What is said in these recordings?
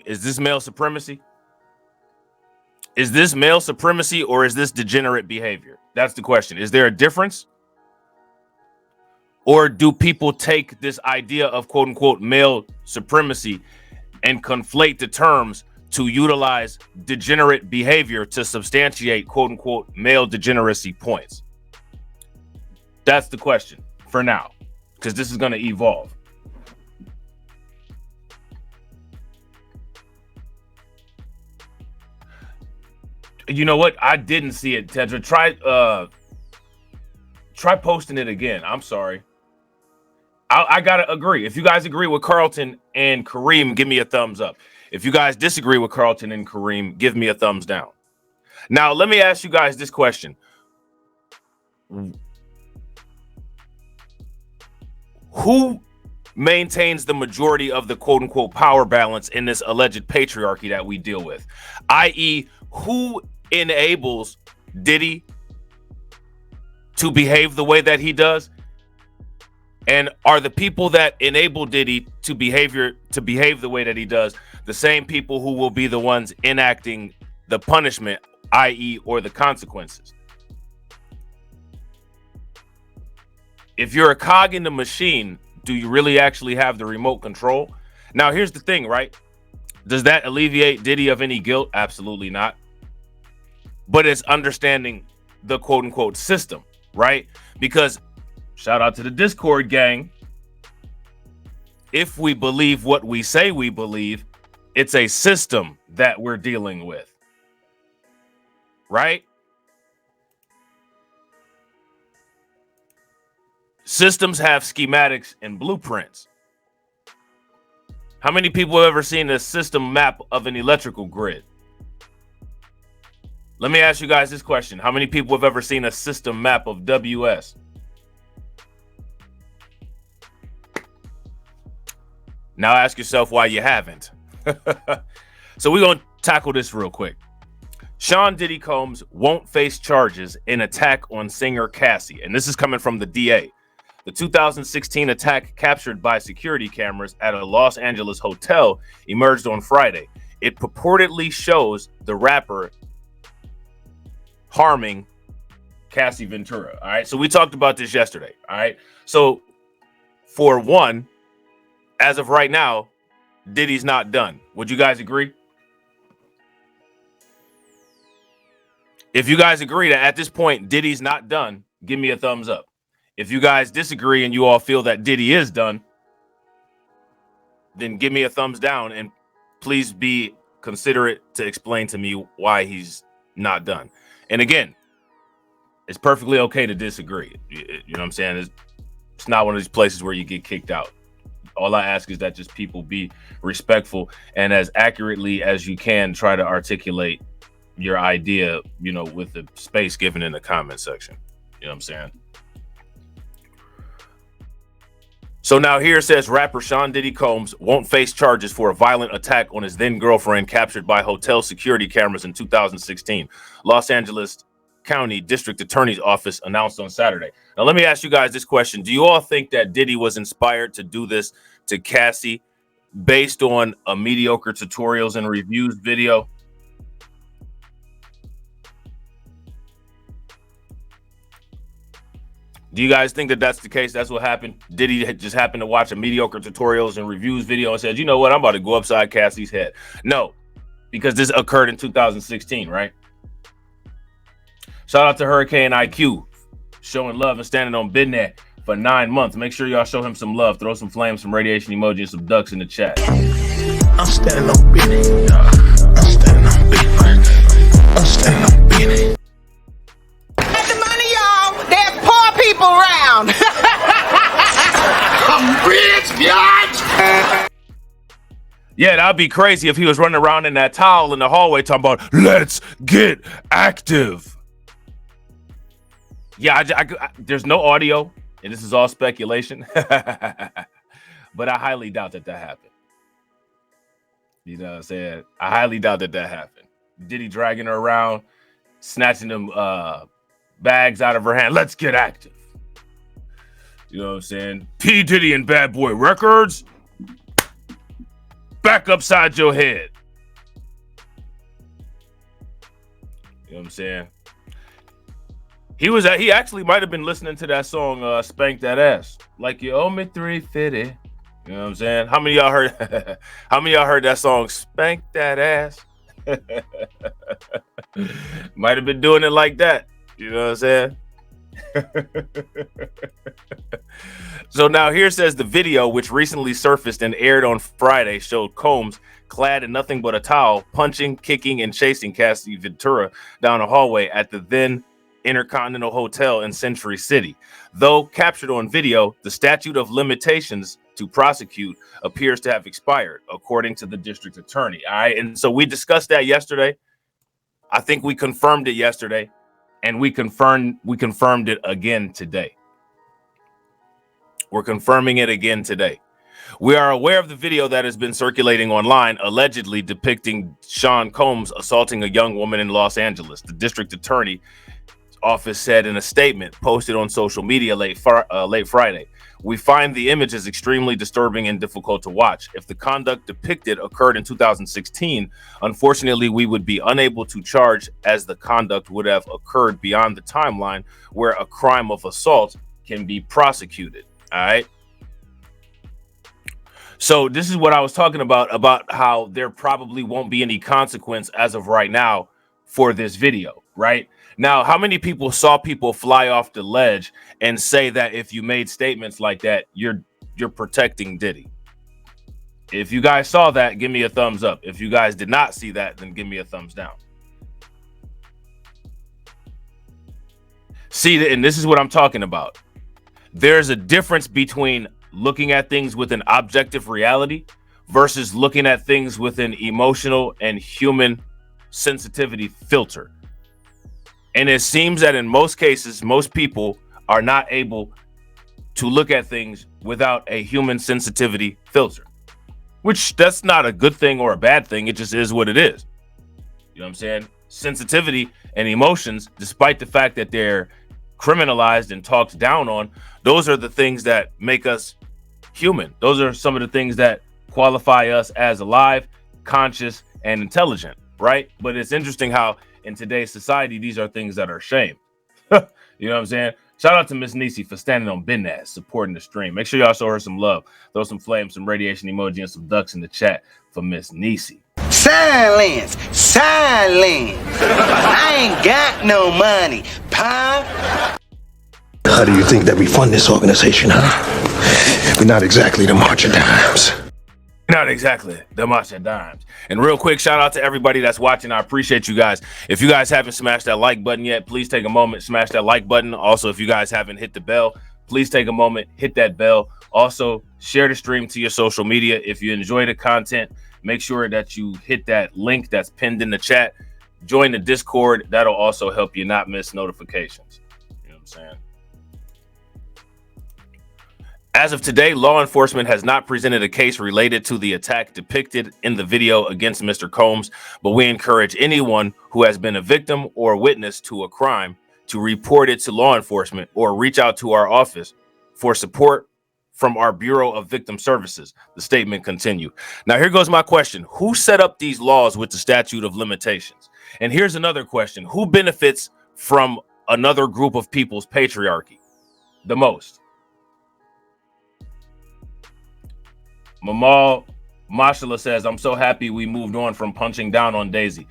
Is this male supremacy? Is this male supremacy or is this degenerate behavior? That's the question. Is there a difference? Or do people take this idea of quote unquote male supremacy and conflate the terms to utilize degenerate behavior to substantiate quote unquote male degeneracy points? That's the question for now, because this is going to evolve. You know what? I didn't see it, Tedra. Try posting it again. I'm sorry. I gotta agree. If you guys agree with Carlton and Kareem, give me a thumbs up. If you guys disagree with Carlton and Kareem, give me a thumbs down. Now, let me ask you guys this question. Who maintains the majority of the quote-unquote power balance in this alleged patriarchy that we deal with? I.e., who enables Diddy to behave the way that he does? And are the people that enable Diddy to behave the way that he does the same people who will be the ones enacting the punishment, i.e., or the consequences? If you're a cog in the machine, do you really actually have the remote control? Now, here's the thing, right? Does that alleviate Diddy of any guilt? Absolutely not. But it's understanding the quote-unquote system, right? Because shout out to the Discord gang. If we believe what we say we believe, it's a system that we're dealing with, right? Systems have schematics and blueprints. How many people have ever seen a system map of an electrical grid? Let me ask you guys this question. How many people have ever seen a system map of WS? Now ask yourself why you haven't. So we're going to tackle this real quick. Sean Diddy Combs won't face charges in attack on singer Cassie. And this is coming from the DA. The 2016 attack captured by security cameras at a Los Angeles hotel emerged on Friday. It purportedly shows the rapper harming Cassie Ventura. All right. So we talked about this yesterday. All right. So for one, as of right now, Diddy's not done. Would you guys agree? If you guys agree that at this point, Diddy's not done, give me a thumbs up. If you guys disagree and you all feel that Diddy is done, then give me a thumbs down and please be considerate to explain to me why he's not done. And again, it's perfectly okay to disagree. You know what I'm saying? It's not one of these places where you get kicked out. All I ask is that just people be respectful and as accurately as you can try to articulate your idea, you know, with the space given in the comment section. You know what I'm saying? So now here it says rapper Sean Diddy Combs won't face charges for a violent attack on his then girlfriend captured by hotel security cameras in 2016. Los Angeles County District Attorney's Office announced on Saturday. Now let me ask you guys this question. Do you all think that Diddy was inspired to do this to Cassie based on a mediocre tutorials and reviews video? Do you guys think that that's the case? That's what happened? Diddy just happened to watch a mediocre tutorials and reviews video and said, you know what, I'm about to go upside Cassie's head. No, because this occurred in 2016, right? Shout out to Hurricane IQ, showing love and standing on business for 9 months. Make sure y'all show him some love. Throw some flames, some radiation emoji, and some ducks in the chat. I'm standing on business. I'm standing on business. I'm standing on business. Get the money, y'all. There's poor people around. I'm rich, bitch. Yeah, that'd be crazy if he was running around in that towel in the hallway talking about, let's get active. Yeah, there's no audio, and this is all speculation. But I highly doubt that happened. You know what I'm saying? I highly doubt that happened. Diddy dragging her around, snatching them bags out of her hand. Let's get active. You know what I'm saying? P. Diddy and Bad Boy Records. back upside your head. You know what I'm saying? He actually might have been listening to that song, Spank That Ass. Like you owe me 350. You know what I'm saying? How many of y'all heard how many of y'all heard that song, Spank That Ass? Might have been doing it like that. You know what I'm saying? So now here says the video, which recently surfaced and aired on Friday, showed Combs clad in nothing but a towel, punching, kicking, and chasing Cassie Ventura down a hallway at the then Intercontinental Hotel in Century City. Though captured on video, the statute of limitations to prosecute appears to have expired, according to the district attorney. All right, and so we discussed that yesterday. I think we confirmed it yesterday, and we confirmed it again today. We're confirming it again today. We are aware of the video that has been circulating online, allegedly depicting Sean Combs assaulting a young woman in Los Angeles. The district attorney's office said in a statement posted on social media late Friday. We find the images extremely disturbing and difficult to watch. If the conduct depicted occurred in 2016, unfortunately, we would be unable to charge, as the conduct would have occurred beyond the timeline where a crime of assault can be prosecuted. All right. So this is what I was talking about how there probably won't be any consequence as of right now for this video, right? Now, how many people saw people fly off the ledge and say that if you made statements like that, you're protecting Diddy? If you guys saw that, give me a thumbs up. If you guys did not see that, then give me a thumbs down. See, and this is what I'm talking about. There's a difference between looking at things with an objective reality versus looking at things with an emotional and human sensitivity filter. And it seems that in most cases, most people are not able to look at things without a human sensitivity filter, which that's not a good thing or a bad thing. It just is what it is. You know what I'm saying? Sensitivity and emotions, despite the fact that they're criminalized and talked down on, those are the things that make us human. Those are some of the things that qualify us as alive, conscious, and intelligent, right? But it's interesting how in today's society, these are things that are shamed. You know what I'm saying? Shout out to Miss Niecy for standing on business, supporting the stream. Make sure y'all show her some love. Throw some flames, some radiation emoji, and some ducks in the chat for Miss Niecy. Silence! Silence! I ain't got no money, pa. How do you think that we fund this organization, huh? We're not exactly the March of Dimes. Not exactly the March of Dimes. And real quick, shout out to everybody that's watching. I appreciate you guys. If you guys haven't smashed that like button yet, please take a moment, smash that like button. Also, if you guys haven't hit the bell, please take a moment, hit that bell. Also, share the stream to your social media. If you enjoy the content, make sure that you hit that link that's pinned in the chat. Join the Discord. That'll also help you not miss notifications. You know what I'm saying? As of today, law enforcement has not presented a case related to the attack depicted in the video against Mr. Combs, but we encourage anyone who has been a victim or witness to a crime to report it to law enforcement or reach out to our office for support from our Bureau of Victim Services. The statement continued. Now, here goes my question. Who set up these laws with the statute of limitations? And here's another question. Who benefits from another group of people's patriarchy the most? Mamal Mashallah says, I'm so happy we moved on from punching down on Daisy.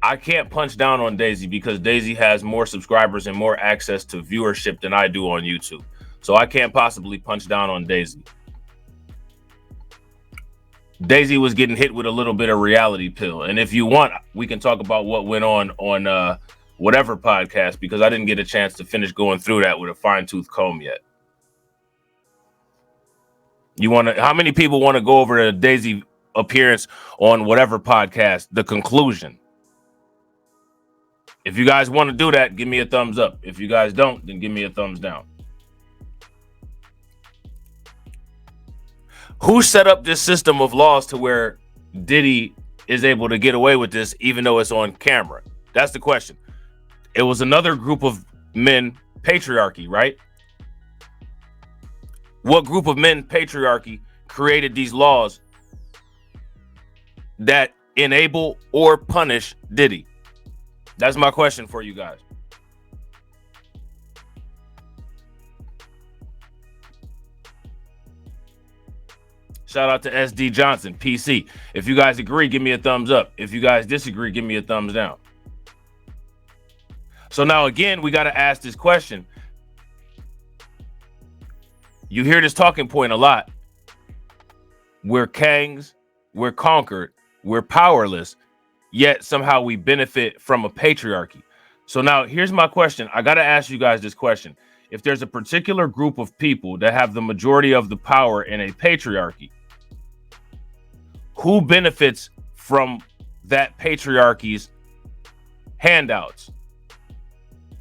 I can't punch down on Daisy because Daisy has more subscribers and more access to viewership than I do on YouTube. So I can't possibly punch down on Daisy. Daisy was getting hit with a little bit of reality pill. And if you want, we can talk about what went on whatever podcast, because I didn't get a chance to finish going through that with a fine-tooth comb yet. How many people want to go over the Daisy appearance on whatever podcast, the conclusion? If you guys want to do that, give me a thumbs up. If you guys don't, then give me a thumbs down. Who set up this system of laws to where Diddy is able to get away with this even though it's on camera? That's the question. It was another group of men, patriarchy, right? What group of men, patriarchy, created these laws that enable or punish Diddy? That's my question for you guys. Shout out to SD Johnson, PC. If you guys agree, give me a thumbs up. If you guys disagree, give me a thumbs down. So now again, we got to ask this question. You hear this talking point a lot. We're kings, we're conquered, we're powerless, yet somehow we benefit from a patriarchy. So now here's my question. I got to ask you guys this question. If there's a particular group of people that have the majority of the power in a patriarchy, who benefits from that patriarchy's handouts?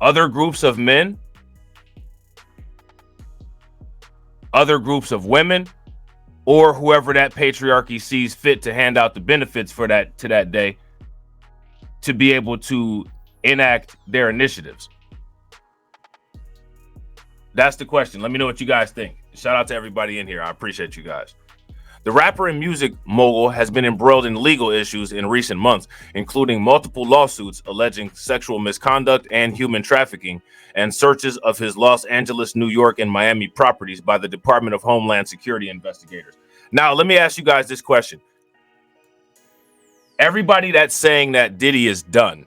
Other groups of men? Other groups of women? Or whoever that patriarchy sees fit to hand out the benefits for that to that day to be able to enact their initiatives? That's the question. Let me know what you guys think. Shout out to everybody in here. I appreciate you guys. The rapper and music mogul has been embroiled in legal issues in recent months, including multiple lawsuits alleging sexual misconduct and human trafficking, and searches of his Los Angeles, New York, and Miami properties by the Department of Homeland Security investigators. Now, let me ask you guys this question. Everybody that's saying that Diddy is done,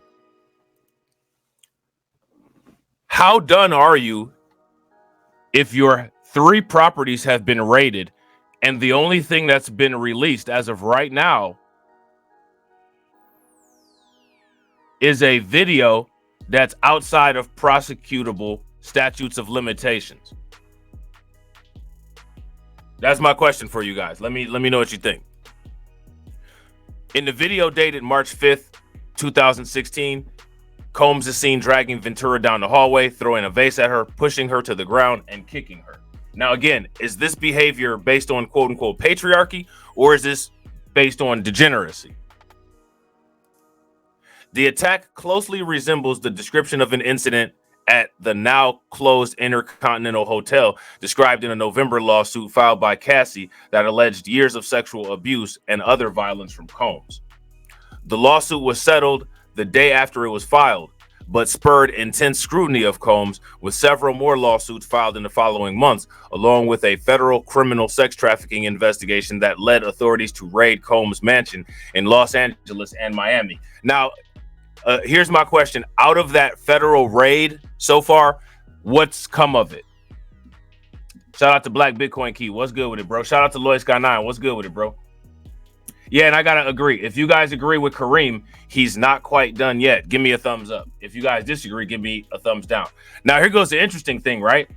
how done are you if your 3 properties have been raided and the only thing that's been released as of right now is a video that's outside of prosecutable statutes of limitations? That's my question for you guys. Let me know what you think. In the video dated March 5th, 2016, Combs is seen dragging Ventura down the hallway, throwing a vase at her, pushing her to the ground, and kicking her. Now, again, is this behavior based on quote-unquote patriarchy, or is this based on degeneracy? The attack closely resembles the description of an incident at the now closed Intercontinental Hotel, described in a November lawsuit filed by Cassie that alleged years of sexual abuse and other violence from Combs. The lawsuit was settled the day after it was filed, but spurred intense scrutiny of Combs, with several more lawsuits filed in the following months, along with a federal criminal sex trafficking investigation that led authorities to raid Combs' mansion in Los Angeles and Miami. Now, here's my question. Out of that federal raid so far, what's come of it? Shout out to Black Bitcoin Key. What's good with it, bro? Shout out to Lloyd Sky 9. What's good with it, bro? Yeah, and I gotta agree. If you guys agree with Kareem, he's not quite done yet. Give me a thumbs up. If you guys disagree, give me a thumbs down. Now, here goes the interesting thing, right?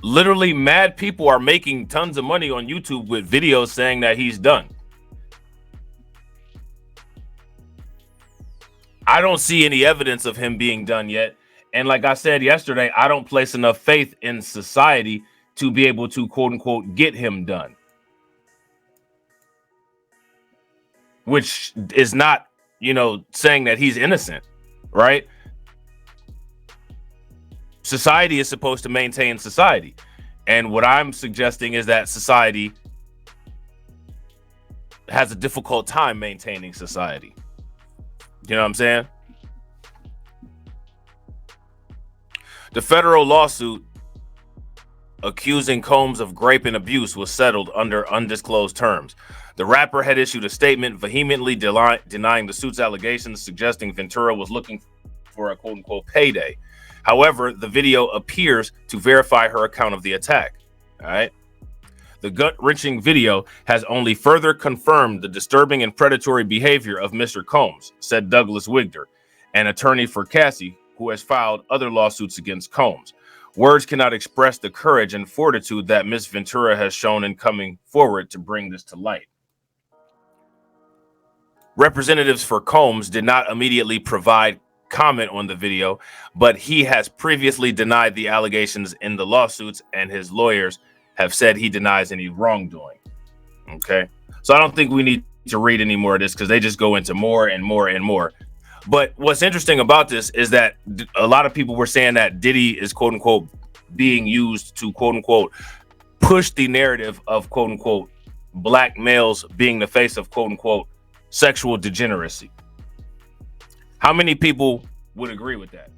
Literally, mad people are making tons of money on YouTube with videos saying that he's done. I don't see any evidence of him being done yet. And like I said yesterday, I don't place enough faith in society to be able to, quote unquote, get him done. Which is not, saying that he's innocent, right? Society is supposed to maintain society. And what I'm suggesting is that society has a difficult time maintaining society. You know what I'm saying? The federal lawsuit accusing Combs of rape and abuse was settled under undisclosed terms. The rapper had issued a statement vehemently denying the suit's allegations, suggesting Ventura was looking for a quote-unquote payday. However, the video appears to verify her account of the attack. All right. The gut-wrenching video has only further confirmed the disturbing and predatory behavior of Mr. Combs, said Douglas Wigder, an attorney for Cassie, who has filed other lawsuits against Combs. Words cannot express the courage and fortitude that Miss Ventura has shown in coming forward to bring this to light. Representatives for Combs did not immediately provide comment on the video, but he has previously denied the allegations in the lawsuits, and his lawyers have said he denies any wrongdoing. Okay, so I don't think we need to read any more of this because they just go into more and more and more. But what's interesting about this is that a lot of people were saying that Diddy is quote unquote being used to quote unquote push the narrative of quote unquote black males being the face of quote unquote sexual degeneracy. How many people would agree with that?